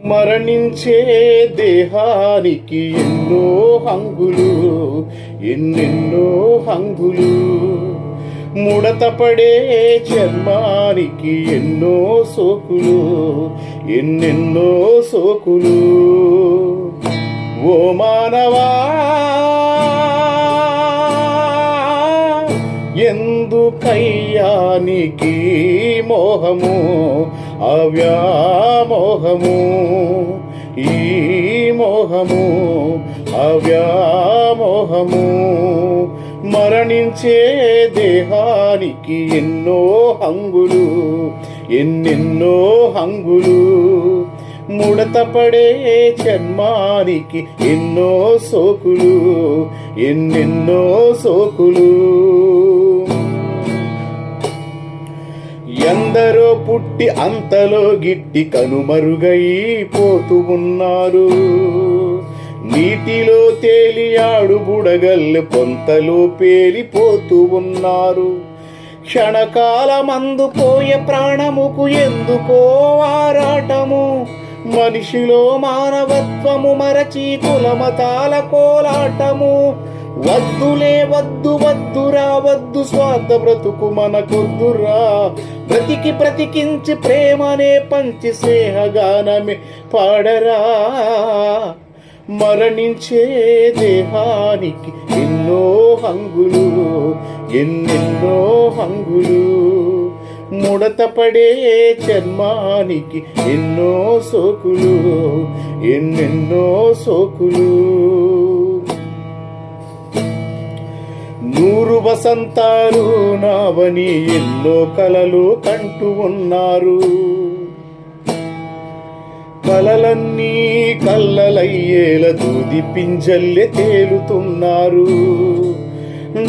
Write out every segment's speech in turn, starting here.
మరణించే దేహానికి ఎన్నో హంగులు, ఎన్నెన్నో హంగులు. ముడతపడే చర్మానికి ఎన్నో సోకులు, ఎన్నెన్నో సోకులు. ఓ మానవా, ఎందుకయ్యానికి మోహము, అవ్యామోహము, ఈ మోహము అవ్యామోహము. మరణించే దేహానికి ఎన్నో హంగులు, ఎన్నెన్నో హంగులు. ముడతపడే చర్మానికి ఎన్నో సోకులు, ఎన్నెన్నో సోకులు. ఎందరో పుట్టి అంతలో గిట్టి కనుమరుగైపోతూ ఉన్నారు. నీటిలో తేలియాడు బుడగల్లు పొంతలో పేలిపోతూ ఉన్నారు. క్షణకాలమందు పోయే ప్రాణముకు ఎందుకో ఆరాటము. మనిషిలో మానవత్వము మరచి కులమతాల కోలాటము. వద్దులే వద్దు, వద్దురా వద్దు, స్వార్థ బ్రతుకు మనకొద్దురా. బ్రతికి బ్రతికించి ప్రేమనే పంచి స్నేహగానమే పాడరా. మరణించే దేహానికి ఎన్నో హంగులు, ఎన్నెన్నో హంగులు. ముడతపడే చర్మానికి ఎన్నో సోకులు, ఎన్నెన్నో సోకులు. 100 వసంతాలు నావని ఎన్నో కలలు కంటూ ఉన్నారు. కలలన్నీ కల్లలయ్యేల దూది పింజల్లె తేలుతున్నారు.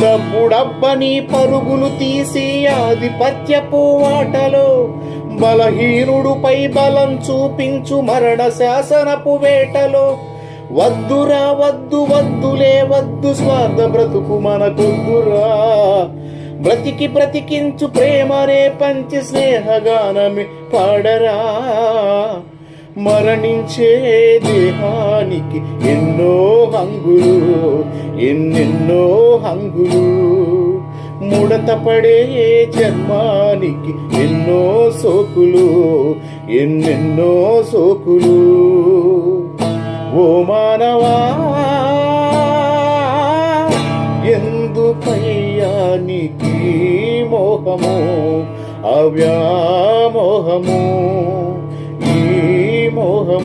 డబ్బుడబ్బని పరుగులు తీసి ఆధిపత్యపు ఆటలో బలహీనుడుపై బలం చూపించు మరణ శాసనపు వేటలో. వద్దురా వద్దు, వద్దులే వద్దు, స్వార్థ బ్రతుకు మనకొద్దురా. బ్రతికి బ్రతికించు ప్రేమనే పంచి స్నేహగానమే పాడరా. మరణించే దేహానికి ఎన్నో హంగులు, ఎన్నెన్నో హంగులు. ముడతపడే చర్మానికి ఎన్నో సోకులు, ఎన్నెన్నో సోకులు. ఓ మానవా, ఎందుకయ్యానికి మోహము, అవ్యామోహము.